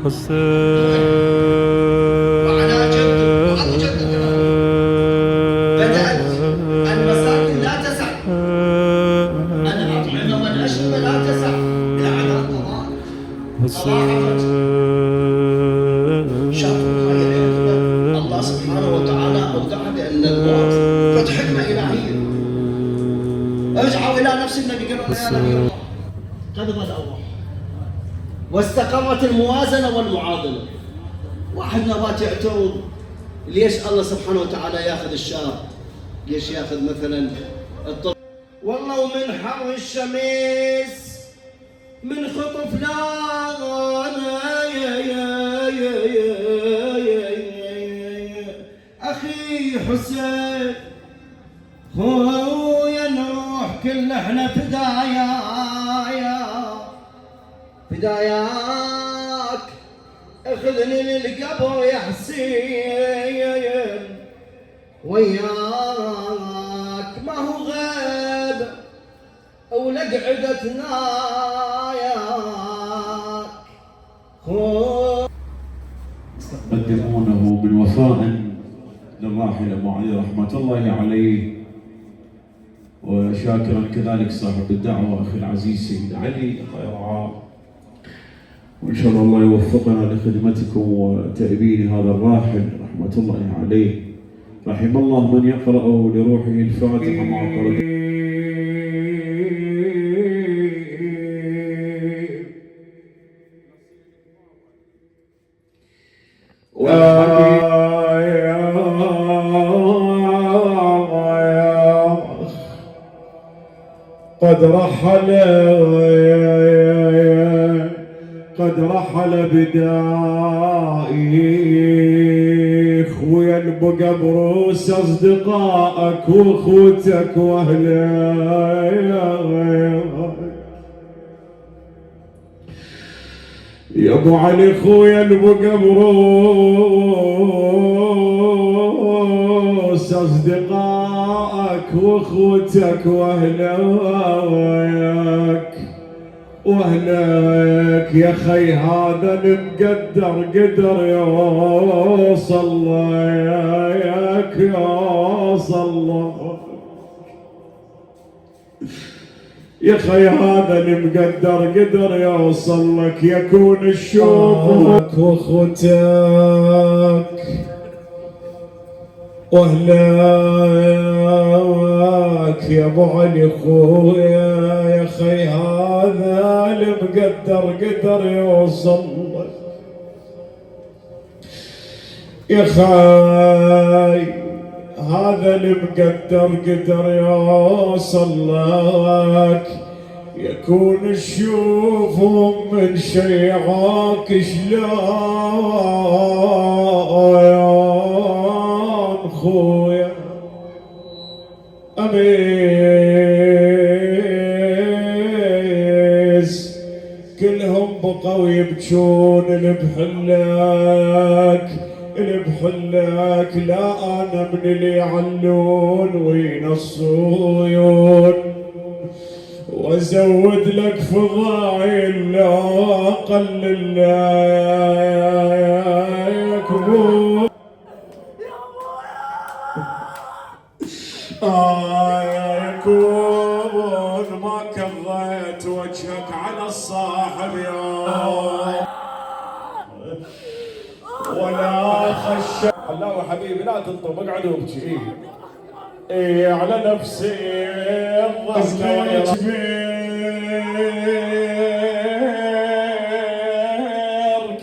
وعلى جد وأبو جد بدأت المساكن لا تسع، أنا أطعم من أشرب لا تسع، بالعدد طبعا شافوا هاي الحكمة الله سبحانه وتعالى أودع بأن الموت قد حكمة إلهية. ارجعوا إلى نفس النبي قالوا يا نبي الله قد غدا الله واستقرت الموازنة والمعادلة. واحد نبات يعترض ليش الله سبحانه وتعالى ياخذ الشاب؟ ليش ياخذ مثلا الطفل؟ والله ومن حر الشمس من خطف أخي حسين خويا نروح كلنا احنا فداياك اخذني للقبر يا حسين وياك ما هو غيب ولقعدتنا ياك يقدمونه من وفاء للراحل أبو علي رحمة الله عليه، وشاكرا كذلك صاحب الدعوة أخي العزيز سيد علي الله يرعاه، وإن شاء الله يوفقنا لخدمتكم وتأبين هذا الراحل رحمة الله عليه. رحم الله من يقرأ لروحه الفاتحة مع قراءة قد رحل بدائي خويا البقى بروس اصدقائك واخوتك واهلك يا ابو علي خويا البقى بروس اصدقائك واخوتك واهلك يا خي هذا المقدر قدر يوصل لك يا خي هذا المقدر قدر يوصل لك يكون الشوق واخوتك واهلك يا ابو علي خويا يا خي هذا المقدر قدر يوصل لك يا خي هذا المقدر قدر يوصل لك يكون تشوفهم من شيعاك شلون خويا أميز كلهم بقوا يبكون البحلك لا أنا من اللي يعلون وينصون وازود لك فضايل لا اقلل لك يكون ما كضيت وجهك على الصاحب يا ولا خش الله حبيبي لا تنطب اقعد وابكي على نفسي الضغط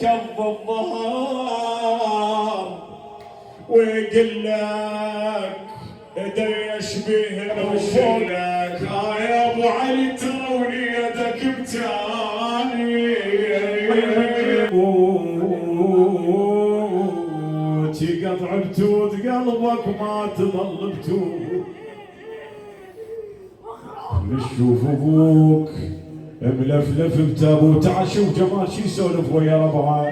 كظ الظهر ويقول لك ايدي اشبيه وشلك يا ابو علي تروني يدك بتاني تقطع بتوت قلبك ما تظل بتوت نشوف ابوك ملفلف بتابوت عشوف جمال شي يسولف ويا ربعه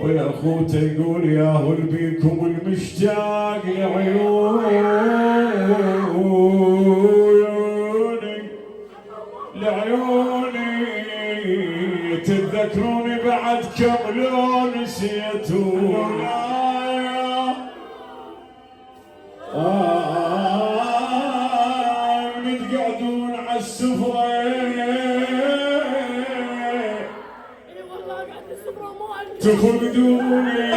ويا اخوته يقول يا هل بيكم المشتاق لعيوني تتذكرون ذكروني بعد كم لو نسيتوا نتقعدون على السفرة تفقدوني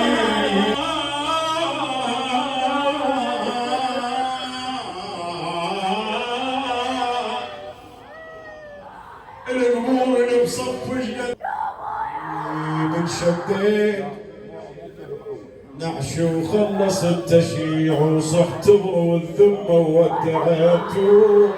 القبور اللي بصف من شديت نعش وخلص التشييع وصحت والذمة ودعتوني